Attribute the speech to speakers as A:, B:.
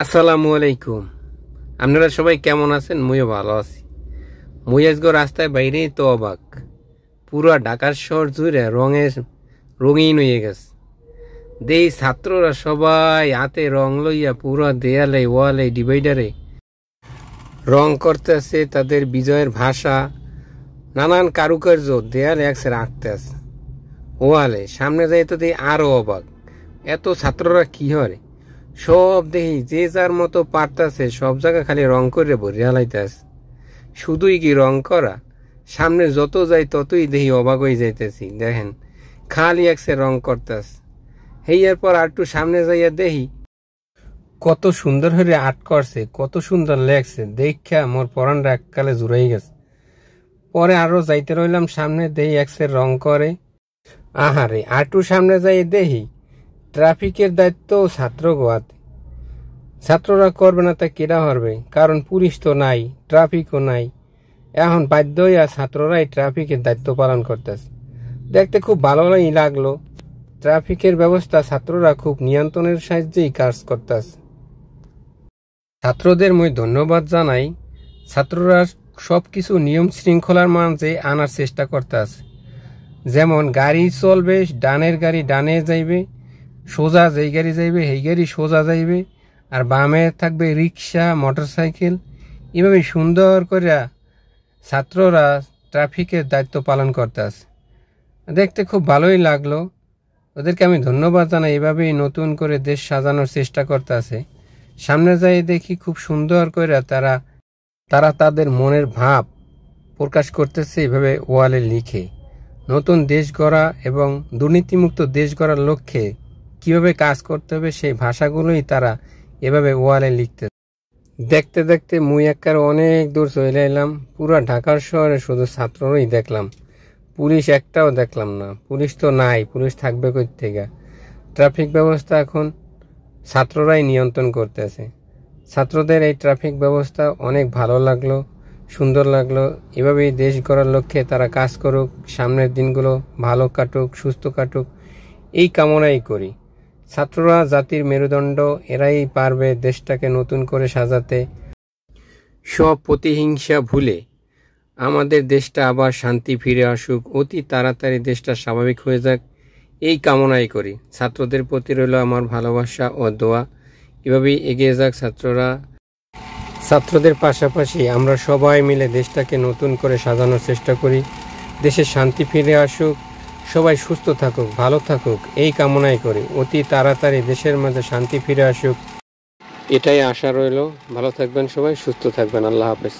A: আসসালামু আলাইকুম। আপনারা সবাই কেমন আছেন? মুইও ভালো আছি। মুই আজকে রাস্তায় বাইরেই তো অবাক, পুরা ঢাকার শহর জুড়ে রঙিন হয়ে গেছে। দেই ছাত্ররা সবাই হাতে রং লইয়া পুরা দেয়ালে ওয়ালে ডিভাইডারে রং করতেছে তাদের বিজয়ের ভাষা। নানান কারুকার্য দেয়ালে একসাথে আঁকতে আছে ওয়ালে। সামনে যাই তো দেই আরো অবাক, এত ছাত্ররা কি হরে সব দেখি যে যার মতো পারতাছে, সব জায়গা খালি রং করে ভরিয়া লাইতাছে। শুধুই কি রং করা, সামনে যত যাই ততই দেখি অবাক হয়ে যাইতেছি। দেখেন খালি একসে রং করতেছে। হেয়ার পর আর একটু সামনে যাইয়া দেখি কত সুন্দর হয়ে আর্ট করছে, কত সুন্দর লেগছে। দেখা মোর পরানটা এককালে জুড়াই গেছে। পরে আরো যাইতে রইলাম সামনে, দেখি একসে রং করে। আহারে আর একটু সামনে যাই দেখি ট্রাফিকের দায়িত্ব ছাত্র গোয়াতে। ছাত্ররা করবে না তা কেডা করবে? কারণ পুলিশ তো নাই, ট্রাফিকও নাই। এখন বাধ্য হইয়া ছাত্ররাই ট্রাফিকের দায়িত্ব পালন করতেছে। দেখতে খুব ভালোই লাগলো। ট্রাফিকের ব্যবস্থা ছাত্ররা খুব নিয়ন্ত্রণের সাহায্যেই কাজ করতেছে। ছাত্রদের মই ধন্যবাদ জানাই। ছাত্ররা সবকিছু নিয়ম শৃঙ্খলার মাঝে আনার চেষ্টা করতেছে। যেমন গাড়ি চলবে, ডানের গাড়ি ডানে যাইবে, সোজা যেই গাড়ি যাইবে সেই গাড়ি সোজা যাইবে, আর বামে থাকবে রিক্সা মোটরসাইকেল। এভাবে সুন্দর করে ছাত্ররা ট্রাফিকের দায়িত্ব পালন করতেছে। দেখতে খুব ভালোই লাগলো। ওদেরকে আমি ধন্যবাদ জানাই। এভাবেই নতুন করে দেশ সাজানোর চেষ্টা করতেছে। সামনে যাই দেখি খুব সুন্দর করে তারা তাদের মনের ভাব প্রকাশ করতেছে এভাবে ওয়ালে লিখে। নতুন দেশ গড়া এবং দুর্নীতিমুক্ত দেশ গড়ার লক্ষ্যে কিভাবে কাজ করতে হবে সেই ভাষাগুলোই তারা এভাবে ওয়ালে লিখতে। দেখতে দেখতে মুই একবার অনেক দূর চলে এলাম। পুরা ঢাকার শহরে শুধু ছাত্ররাই দেখলাম, পুলিশ একটাও দেখলাম না। পুলিশ তো নাই, পুলিশ থাকবে কই থেকে? ট্রাফিক ব্যবস্থা এখন ছাত্ররাই নিয়ন্ত্রণ করতেছে। ছাত্রদের এই ট্রাফিক ব্যবস্থা অনেক ভালো লাগলো, সুন্দর লাগলো। এভাবেই দেশ গড়ার লক্ষ্যে তারা কাজ করুক, সামনের দিনগুলো ভালো কাটুক, সুস্থ কাটুক, এই কামনাই করি। ছাত্ররা জাতির মেরুদণ্ড, এরাই পারবে দেশটাকে নতুন করে সাজাতে। সব প্রতিহিংসা ভুলে আমাদের দেশটা আবার শান্তি ফিরে আসুক, অতি তাড়াতাড়ি দেশটা স্বাভাবিক হয়ে যাক, এই কামনাই করি। ছাত্রদের প্রতি রইল আমার ভালোবাসা ও দোয়া। এভাবেই এগিয়ে যাক ছাত্ররা। ছাত্রদের পাশাপাশি আমরা সবাই মিলে দেশটাকে নতুন করে সাজানোর চেষ্টা করি। দেশে শান্তি ফিরে আসুক, সবাই সুস্থ থাকুক, ভালো থাকুক, এই কামনাই করি। অতি তাড়াতাড়ি দেশের মাঝে শান্তি ফিরে আসুক, এটাই আশা রইল। ভালো থাকবেন সবাই, সুস্থ থাকবেন। আল্লাহ হাফেজ।